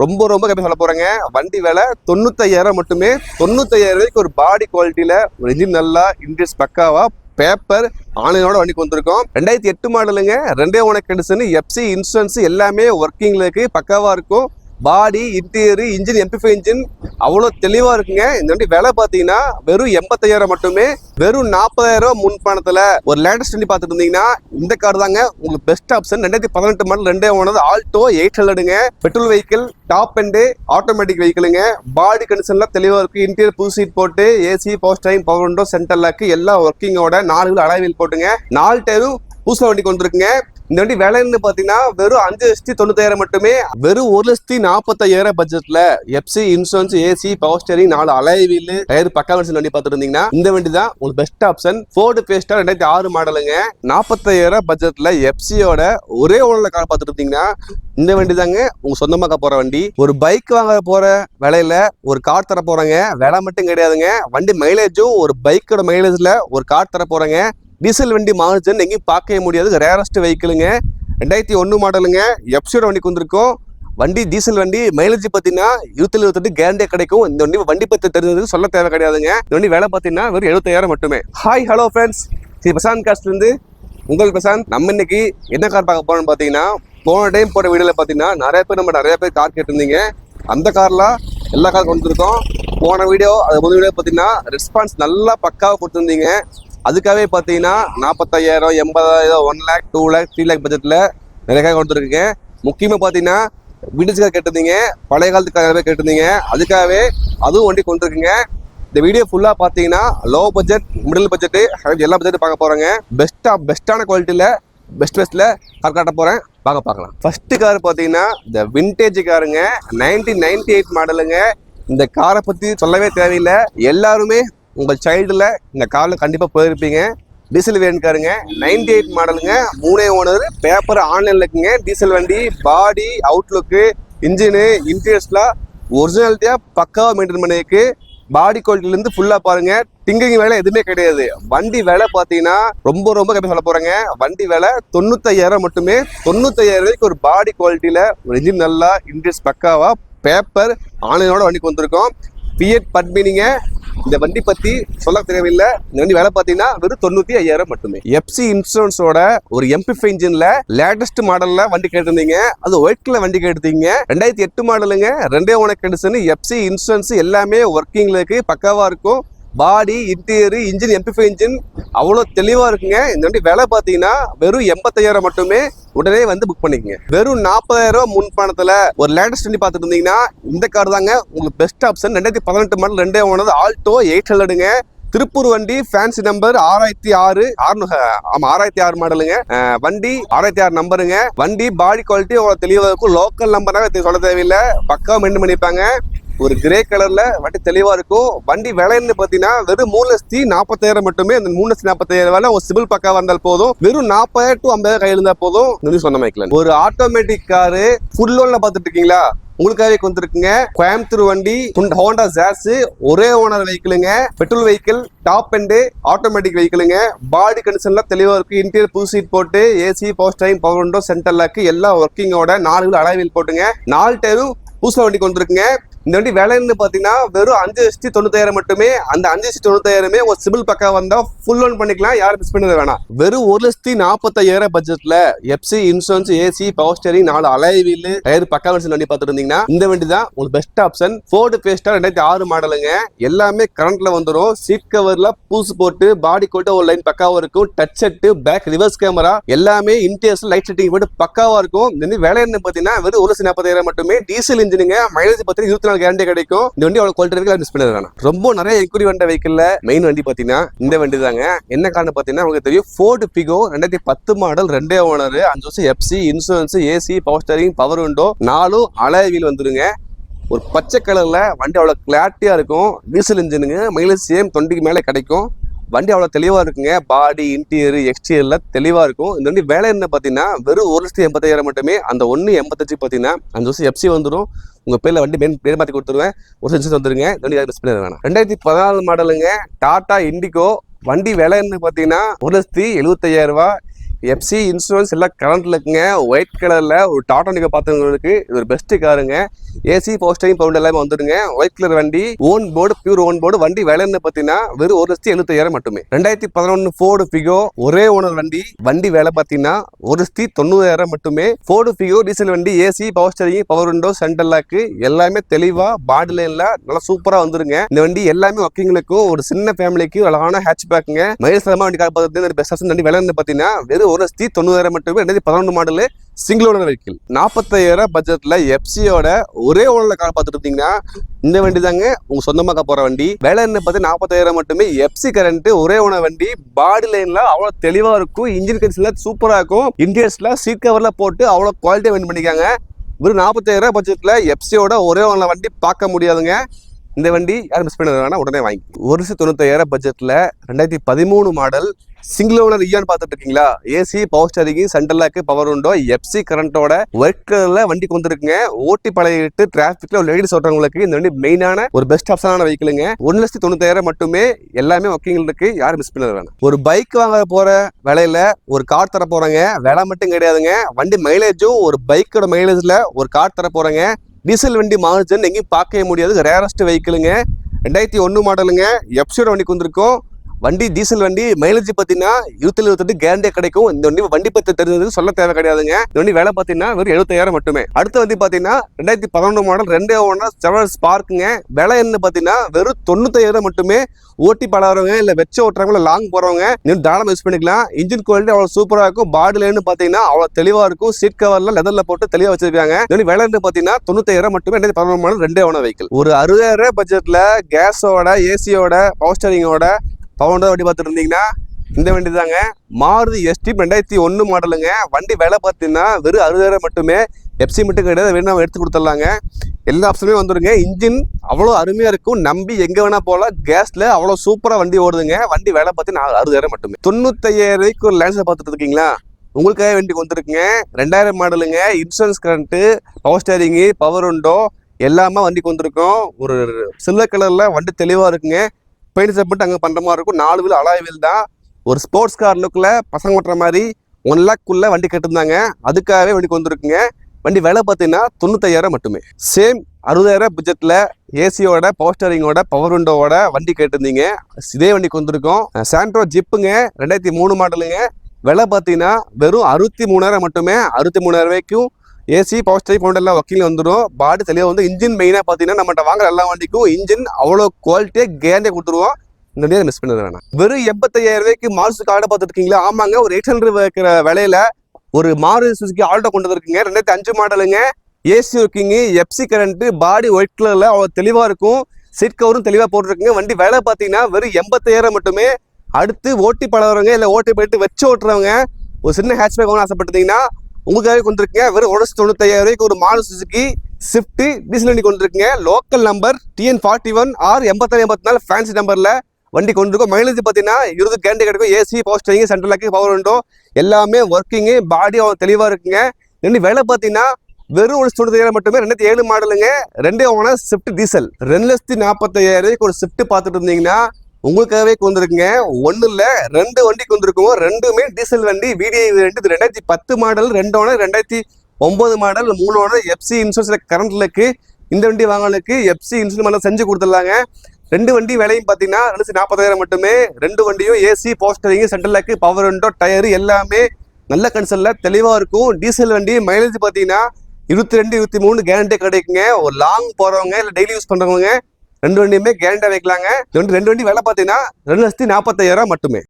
ரொம்ப ரொம்ப கம்மி சொல்ல போறேங்க. வண்டி விலை 95,000 மட்டுமே. 95,000 ரூபாய்க்கு ஒரு பாடி குவாலிட்டியில ஒரு இன்ஜின் நல்லா இன்டீரியர்ஸ் பக்காவா பேப்பர் ஆன்லைனோட வண்டிக்கு வந்திருக்கோம். 2008 மாடலுங்க. 2 ஓனர் கண்டிஷன், எஃப்சி இன்சூரன்ஸ் எல்லாமே ஒர்க்கிங்ல இருக்கு, பக்காவா இருக்கும். பாடி இன்டீரியர் இன்ஜின் MP5 இன்ஜின் அவ்வளோ தெளிவா இருக்குங்க. இந்த வண்டி விலை பார்த்தீங்கன்னா வெறும் 85,000 மட்டுமே. வெறும் 40,000 முன் பணத்துல ஒரு லேட்டஸ்ட் வண்டி பார்த்துட்டு இருந்தீங்கன்னா இந்த கார் தாங்க உங்களுக்கு best option. 2018 model 2 owner Alto 800ங்க. Petrol vehicle, top end automatic வெஹிக்கிளுங்க. பாடி கண்டிஷன்ல தெளிவா இருக்கு. இன்டீரியர் புது சீட் போட்டு AC, power steering, power window, centre lock எல்லாம் ஒர்க்கிங்கோட 4 வீல் அலாய் வீல் போட்டுங்க. 4 டயரும் புதுசா வண்டி கொண்டிருக்குங்க. இந்த வண்டி விலைன்னு பாத்தீங்கன்னா வெறும் 5,95,000 மட்டுமே. வெறும் 1,45,000 பட்ஜெட்ல FC insurance, AC, power steering, 4 alloy wheel, tyre பக்கா வெர்ஷன் வண்டி பார்த்துட்டு இருந்தீங்கன்னா இந்த வண்டி தான் உங்களுக்கு பெஸ்ட் ஆப்ஷன். ஃபோர்டு ஃபேஸ்டா 2006 மாடலுங்க. 40,000 பட்ஜெட்ல எஃப்சியோட ஒரே ஓனர்ல கார் பார்த்துட்டு இருந்தீங்கன்னா இந்த வண்டி தாங்க உங்க சொந்தமாக்க போற வண்டி. ஒரு பைக் வாங்க போற விலையில ஒரு கார் தர போறாங்க. விலை மட்டும் கிடையாதுங்க, வண்டி மைலேஜும் ஒரு பைக்கோட மைலேஜ்ல ஒரு கார் தர போறாங்க. டீசல் வண்டி மாறுச்சுன்னு எங்கேயும் பார்க்கவே முடியாது. ரேரஸ்ட் வெஹிக்கிளுங்க. 2001 மாடலுங்க. எஃப்சியோட வண்டிக்கு வந்திருக்கும். வண்டி டீசல் வண்டி. மைலேஜ் பார்த்தீங்கன்னா 27-28 கேரண்டியா கிடைக்கும். இந்த வண்டி பற்றி தெரிஞ்சதுக்கு சொல்ல தேவை கிடையாதுங்க. இந்த வண்டி வேலை பார்த்தீங்கன்னா வெறும் 75,000 மட்டுமே. Hi hello friends, Sri Prashanth காஸ்ட்லேருந்து உங்கள் பிரசாந்த். நம்ம இன்னைக்கு என்ன கார் பார்க்க போறோம்னு பார்த்தீங்கன்னா, போன டைம் போகிற வீடியோவில் பார்த்தீங்கன்னா நிறைய பேர் கார் கேட்டிருந்தீங்க. அந்த கார்லாம் எல்லா கார் கொடுத்துருக்கோம். போன வீடியோ அது முதல் வீடியோ பார்த்தீங்கன்னா ரெஸ்பான்ஸ் நல்லா பக்காவாக கொடுத்துருந்தீங்க. அதுக்காகவே பார்த்தீங்கன்னா 45,000, 80,000, 1 lakh, 2 lakh, 3 lakh பட்ஜெட்டில் நிறைய கார் கொடுத்துருக்கீங்க. முக்கியமாக பார்த்தீங்கன்னா விண்டேஜ்காக கேட்டிருந்தீங்க, பழைய காலத்துக்காகவே கேட்டிருந்தீங்க. அதுக்காகவே அதுவும் வண்டி கொண்டிருக்குங்க. இந்த வீடியோ ஃபுல்லாக பார்த்தீங்கன்னா லோ பட்ஜெட், மிடில் பட்ஜெட்டு, எல்லா பட்ஜெட்டும் பார்க்க போகிறேங்க. பெஸ்ட்டான குவாலிட்டியில் பெஸ்ட்டில் கார் காட்ட போகிறேன். பார்க்கலாம். ஃபர்ஸ்ட் கார் பார்த்தீங்கன்னா இந்த விண்டேஜ் காருங்க. 1998 மாடலுங்க. இந்த காரை பற்றி சொல்லவே தேவையில்லை. எல்லாருமே உங்கள் சைல்டில் இந்த காரில் கண்டிப்பாக போயிருப்பீங்க. Diesel variant காருங்க. 98 மாடலுங்க. 3 ஓனர், பேப்பர் ஆன்லைனில் இருக்குங்க. டீசல் வண்டி. பாடி, அவுட்லுக்கு, இன்ஜினு, இன்டீரியர்ஸ்லாம் ஒரிஜினாலிட்டியாக பக்காவாக மெயின்டைன் பண்ணிருக்கு. பாடி குவாலிட்டிலேருந்து ஃபுல்லாக பாருங்க. டிங்கரிங் வேலை எதுவுமே கிடையாது. வண்டி விலை பார்த்தீங்கன்னா ரொம்ப ரொம்ப கம்மி சொல்ல போகிறேங்க. வண்டி விலை 95,000 மட்டுமே. 95,000 ரூபாய்க்கு ஒரு பாடி குவாலிட்டியில் ஒரு இன்ஜின் நல்லா இன்டீரியர்ஸ் பக்காவாக பேப்பர் ஆன்லைனோட வண்டிக்கு வந்திருக்கோம். ஃபியட் பட்மினிங்க. இந்த வண்டி பத்தி சொல்ல தேவையில்லை. இந்த வண்டி வேலை பார்த்தீங்கன்னா வெறும் 95,000 மட்டுமே. எஃப்சி இன்சூரன்ஸோட ஒரு MP5 இன்ஜின்ல லேட்டஸ்ட் மாடல்ல வண்டி கேட்டிருந்தீங்க. அது ஒயிட் கலர் வண்டி கேட்டிருந்தீங்க. 2008 மாடலுங்க. 2 ஓனர் கண்டிஷன், எஃப்சி இன்சூரன்ஸ் எல்லாமே ஒர்க்கிங்ல இருக்கு, பக்காவா இருக்கும். பாடி இன்டீரியர் இன்ஜின் MP5 இன்ஜின் அவ்வளோ தெளிவா இருக்குங்க. இந்த வண்டி விலை பார்த்தீங்கன்னா வெறும் 85,000 மட்டுமே. உடனே வந்து புக் பண்ணிக்கங்க. வெறும் 40,000 முன் பணத்துல ஒரு லேட்டஸ்ட் வண்டி பார்த்துட்டு இருந்தீங்கன்னா இந்த கார் தாங்க உங்களுக்கு best option. 2018 model 2 owner Alto 800ங்க. திருப்பூர் வண்டி, ஃபேன்சி நம்பர் 6006 மாடலுங்க. வண்டி 6006 நம்பருங்க. வண்டி பாடி குவாலிட்டி அவ்வளோ தெளிவாக இருக்கும். லோக்கல் நம்பர்னாவே சொல்ல தேவையில்லை, பக்காவா மெயின்டைன் பண்ணிப்பாங்க. ஒரு கிரே கலர்ல வண்டி தெளிவா இருக்கும். வண்டி விலைன்னு பாத்தீங்கன்னா வெறும் 3,40,000 மட்டுமே. அந்த 3,40,000 வேலை ஒரு சிபில் பக்காவா இருந்தால் போதும். வெறும் 40,000 to 50,000 கையில் இருந்தா போதும். சொன்ன மைக்கல ஒரு ஆட்டோமேட்டிக் காரு ஃபுல் லோன்ல பாத்துட்டு இருக்கீங்களா, உங்களுக்காகவே வந்துருக்குங்க. கோயம்புத்தூர் வண்டி, ஹோண்டா ஜாஸ், ஒரே ஓனர் வெஹிக்கிளுங்க. Petrol vehicle, top end automatic வெஹிக்கிளுங்க. பாடி கண்டிஷன்ல தெளிவா இருக்கு. இன்டீரியர் புது சீட் போட்டு AC, power steering, power window, centre lock எல்லாம் ஒர்க்கிங்கோட 4 வீல் அலாய் வீல் போட்டுங்க. 4 டயரும் புதுசா வண்டி கொண்டிருக்குங்க. இந்த வண்டி விலைன்னு பாத்தீங்கன்னா வெறும் 5,90,000 மட்டுமே. அந்த 5,90,000 ஒரு சிபில் பக்கா வந்தா ஃபுல் லோன் பண்ணிக்கலாம். யாரும் மிஸ் பண்ணது வேணாம். வெறும் 1,40,000 பட்ஜெட்ல FC insurance, AC, power steering, 4 alloy wheel, tyre பக்கா வெர்ஷன் வண்டி பார்த்துட்டு இருந்தீங்கன்னா இந்த வண்டி தான் உங்களுக்கு பெஸ்ட் ஆப்ஷன். ஃபோர்டு ஃபேஸ்டா 2006 மாடலுங்க. எல்லாமே கரண்ட்ல வந்துடும். சீட் கவர்ல பூசு போட்டு பாடி கோட்ட ஒரு லைன் பக்காவா இருக்கும். Touch set, back reverse camera எல்லாமே இன்டீரியர்ஸ் லைட் செட்டிங் போட்டு பக்காவா இருக்கும். இந்த விலைன்னு பாத்தீங்கன்னா வெறும் 1,40,000 மட்டுமே. டீசல் இன்ஜினுங்க. மைலேஜ் பார்த்தீங்கன்னா கேரண்டி கிடைக்கும். இந்த வண்டி அவ்வளவு குவாலிட்டி மிஸ் பண்ண வேணாம். ரொம்ப நிறைய என்கொயரி வந்த வெஹிக்கிள்ல மெயின் வண்டி பாத்தீங்கன்னா இந்த வண்டி தாங்க. என்ன காரணம் பாத்தீங்கன்னா உங்களுக்கு தெரியும், ஃபோர்டு பிகோ 2010 மாடல் 2 ஓனர் 5 வருஷம் FC insurance, AC, power steering, power window, 4 alloy wheel வந்துருங்க. ஒரு பச்சை கலர்ல வண்டி அவ்வளவு கிளாரிட்டியா இருக்கும். டீசல் இன்ஜினுங்க. மைலேஜ் சேம் 20க்கு மேல கிடைக்கும். வண்டி அவ்வளோ தெளிவாக இருக்குங்க. பாடி இன்டீரியர் எக்ஸ்டீரியர்ல தெளிவாக இருக்கும். இந்த வண்டி வேலை என்ன பார்த்தீங்கன்னா வெறும் 1,80,000 மட்டுமே. அந்த 1,85 பார்த்தீங்கன்னா 5 வருஷம் எஃப்சி வந்துடும். உங்கள் பேரில் வண்டி பேர் மாற்றி கொடுத்துருவேன். ஒரு சென்சஸ் வந்துருங்க. இந்த வண்டி மிஸ் பண்ண வேணாம். 2014 மாடலுங்க. டாடா இண்டிகோ. வண்டி விலைன்னு பார்த்தீங்கன்னா 1,75,000 ரூபா. எஃப்சி இன்சூரன்ஸ் எல்லாம் கரண்ட்ல இருக்குங்க. ஒயிட் கலர்ல ஒரு டாடா நிக்கோ பார்த்தவங்களுக்கு இது ஒரு பெஸ்ட் காருங்க. ஏசி போஸ்டிங் பவுண்ட் எல்லாமே வந்துடுங்க. ஒயிட் கலர் வண்டி, own board, pure own board. வண்டி விலைன்னு பார்த்தீங்கன்னா வெறும் 1,75,000 மட்டுமே. 2011 ஃபோர்டு ஃபிகோ ஒரே ஓனர் வண்டி. வண்டி விலை பார்த்தீங்கன்னா 1,90,000 மட்டுமே. ஃபோர்டு ஃபிகோ டீசல் வண்டி, AC, power steering, power window, central lock எல்லாமே தெளிவா பாடி லைன்ல நல்லா சூப்பரா வந்துருங்க. இந்த வண்டி எல்லாமே ஒர்க்கிங்களுக்கும் ஒரு சின்ன ஃபேமிலிக்கு அழகான ஹேட்ச் பேக்குங்க. மைலேஜ் வண்டி கார் பார்த்து பெஸ்ட் வண்டி விலை பார்த்தீங்கன்னா வெறும் 1,90,000 மட்டுமே. 2011 மாடல் சிங்கிள் ஓனர் வெஹிக்கிள். 45,000 பட்ஜெட்ல எஃப்சியோட ஒரே ஓனர்ல கார் பார்த்துட்டு இருந்தீங்கன்னா இந்த வண்டி தாங்க உங்க சொந்தமாக்க போற வண்டி. விலை என்ன பார்த்து 45,000 மட்டுமே. எஃப்சி கரண்ட் ஒரே ஓனர் வண்டி. பாடி லைன்ல அவ்வளவு தெளிவா இருக்கும். இன்ஜின் கன்சில சூப்பரா இருக்கும். இன்டீரியர்ஸ்ல சீட் கவர்ல போட்டு அவ்வளவு குவாலிட்டியா வெண்ட் பண்ணிக்காங்க. வெறும் 45,000 பட்ஜெட்ல எஃப்சியோட ஒரே ஓனர்ல வண்டி பார்க்க முடியாதுங்க. இந்த வண்டி யாரும் மிஸ் பண்ண உடனே வாங்கி. 1,90,000 பட்ஜெட்ல 2013 மாடல் சிங்கிள் ஓனர் இயான் பார்த்துட்டு இருக்கீங்களா? AC, power steering, central lock, power window, FC கரண்டோட ஒயிட் கலர்ல வண்டி வந்துருக்குங்க. ஓட்டி பழகிட்டு டிராபிக்ல லேடிஸ் ஓட்டுறவங்களுக்கு இந்த வண்டி மெயினான ஒரு பெஸ்ட் ஆப்ஷனான வெஹிக்கிளுங்க. 1,90,000 மட்டுமே. எல்லாமே ஒர்க்கிங் இருக்கு. யாரும் மிஸ் பண்ண வேணாம். ஒரு பைக் வாங்க போற விலையில ஒரு கார் தர போறாங்க. விலை மட்டும் கிடையாதுங்க, வண்டி மைலேஜும் ஒரு பைக்கோட மைலேஜ்ல ஒரு கார் தர போறாங்க. டீசல் வண்டி மாறுச்சுன்னு எங்கேயும் பார்க்கவே முடியாது. ரேரஸ்ட் வெஹிக்கிளுங்க. 2001 மாடலுங்க. எஃப்சியோட வண்டிக்கு வந்திருக்கும். வண்டி டீசல் வண்டி. மைலேஜ் பார்த்தீங்கன்னா 27 கேரண்டியா கிடைக்கும். இந்த வண்டி பத்தி தெரிஞ்சது சொல்ல தேவை கிடையாதுங்க. இந்த வண்டி வேலை பார்த்தீங்கன்னா வெறும் 70,000 மட்டுமே. அடுத்த வண்டி பார்த்தீங்கன்னா 2011 மாடல் 2 ஓனர் செவல் ஸ்பார்க்குங்க. விலை என்ன பார்த்தீங்கன்னா வெறும் 95,000 மட்டுமே. ஓட்டி பழகிறவங்க இல்லை வச்சு ஓட்டுறவங்க இல்லை லாங் போறவங்க நீங்கள் தாராளமாக யூஸ் பண்ணிக்கலாம். இன்ஜின் குவாலிட்டி அவ்வளோ சூப்பராக இருக்கும். பாடி லைன் பார்த்தீங்கன்னா அவ்வளோ தெளிவாக இருக்கும். சீட் கவர்ல லெதர்ல போட்டு தெளிவாக வச்சிருக்காங்க. இந்த விலை பார்த்தீங்கன்னா 90,000 மட்டுமே. 2011 மாடல் 2 ஓனர் வெஹிக்கிள். ஒரு 60,000 பட்ஜெட்ல கேஸோட, ஏசியோட, பவர் ஸ்டீரிங்கோட, பவர் வண்டி பார்த்துட்டு இருந்தீங்கன்னா இந்த வண்டி தாங்க. மாருதி எஸ்டி 2001 மாடலுங்க. வண்டி விலை பார்த்தீங்கன்னா வெறும் 60,000 மட்டுமே. எஃப்சி மட்டும் கிடையாது, வேணும் எடுத்து கொடுத்துடலாங்க. எல்லா ஆப்ஷனுமே வந்துருங்க. இன்ஜின் அவ்வளோ அருமையா இருக்கும். நம்பி எங்க வேணா போகலாம். கேஸ்ல அவ்வளோ சூப்பரா வண்டி ஓடுதுங்க. வண்டி விலை பார்த்தீங்கன்னா 60,000 மட்டுமே. 95,000 ஒரு லேண்ட்ஸை பார்த்துட்டு இருக்கீங்களா? உங்களுக்காக வண்டிக்கு வந்துருக்குங்க. 2000 மாடலுங்க. Insurance current, power steering, power window எல்லாமே வண்டிக்கு வந்திருக்கும். ஒரு சில்வர் கலர்ல வண்டி தெளிவா இருக்குங்க. பெயிண்ட் செப்பட்டு அங்கே பண்ணுற மாதிரி இருக்கும். 4 வீல் அலாய் வீல் தான். ஒரு ஸ்போர்ட்ஸ் கார் லுக்கில் பசங்க ஓட்டுற மாதிரி 1 லேக்குள்ளே வண்டி கட்டிருந்தாங்க. அதுக்காகவே வண்டிக்கு வந்துருக்குங்க. வண்டி விலை பார்த்தீங்கன்னா 95,000 மட்டுமே. சேம் 60,000 பட்ஜெட்டில் ஏசியோட, பவர் ஸ்டீரிங்கோட, பவர் விண்டோவோட வண்டி கேட்டிருந்தீங்க. இதே வண்டிக்கு வந்திருக்கோம். சாண்ட்ரோ ஜிப்புங்க. 2003 மாடலுங்க. விலை பார்த்தீங்கன்னா வெறும் 63,000 மட்டுமே. 63,000 ரூபாய்க்கும் ஏசி, பவர் ஸ்டீரிங், பவுண்ட் எல்லாம் வக்கீல் வந்துடும். பாடி தெளிவாக வந்து இன்ஜின் மெயினாக பார்த்தீங்கன்னா நம்மகிட்ட வாங்குற எல்லா வண்டிக்கும் இன்ஜின் அவ்வளோ குவாலிட்டியாக கேரண்டியாக கொடுத்துருவோம். இந்த வண்டியை மிஸ் பண்ணது வேணாம். வெறும் 85,000 ரூபாய்க்கு மாருதி கார்டை பார்த்துருக்கீங்களா? ஆமாங்க. ஒரு 800 வைக்கிற விலையில ஒரு மாருதி சுசுகி ஆல்டோ கொண்டு வந்துருக்குங்க. 2005 மாடலுங்க. ஏசி ஒர்க்கிங், எஃப்சி கரண்ட், பாடி ஒயிட் கலர்ல அவ்வளோ தெளிவாக இருக்கும். சீட் கவரும் தெளிவாக போட்டிருக்குங்க. வண்டி விலை பார்த்தீங்கன்னா வெறும் 85,000 மட்டுமே. அடுத்து ஓட்டி பழகிறவங்க இல்லை ஓட்டி போயிட்டு வச்சு ஓட்டுறவங்க ஒரு சின்ன ஹேட்ச்பேக் வாங்கணும்னு ஆசைப்பட்டீங்கன்னா உங்களுக்காக கொண்டிருக்கீங்க. வெறும் 1,95,000 ரூபாய்க்கு ஒரு மாருதி சுசுகி ஸ்விஃப்ட் டீசல் வண்டி கொண்டிருக்கீங்க. Local number TN41 R8684 fancy நம்பர்ல வண்டி கொண்டிருக்கும். மைலேஜ் பார்த்தீங்கன்னா 20 கேரண்டி கிடைக்கும். AC, power steering, central lock, power window எல்லாமே ஒர்க்கிங். பாடி தெளிவா இருக்குங்க. ரெண்டு விலை பார்த்தீங்கன்னா வெறும் 1,90,000 மட்டுமே. 2007 மாடலுங்க. 2 ஓனர் ஸ்விஃப்ட் டீசல். 2,45,000 ரூபாய்க்கு ஒரு ஸ்விஃப்ட் பார்த்துட்டு இருந்தீங்கன்னா உங்களுக்காகவே கொண்டிருக்குங்க. ஒன்றும் இல்லை, 2 வண்டிக்கு வந்திருக்கும். 2மே டீசல் வண்டி. VDI வேரியன்ட். இது 2010 model 2 owner. 2009 model 3 owner. FC இன்சூரன்ஸ்ல கரண்ட்ல இருக்கு. இந்த வண்டி வாங்கலுக்கு எஃப்சி இன்சூரன்ஸ் செஞ்சு கொடுத்துடலாங்க. 2 வண்டி விலையும் பார்த்தீங்கன்னா 2,40,000 மட்டுமே. 2 வண்டியும் AC, power steering, central lock, power window, tyre எல்லாமே நல்ல கன்சல்ல தெளிவாக இருக்கும். டீசல் வண்டி. மைலேஜ் பார்த்தீங்கன்னா 22, 23 கேரண்டி கிடைக்குங்க. ஒரு லாங் போறவங்க இல்லை டெய்லி யூஸ் பண்றவங்க 2 வண்டியுமே கேரண்டா வைக்கலாங்க. 2 வண்டி விலை பார்த்தீங்கன்னா 2,45,000 மட்டுமே.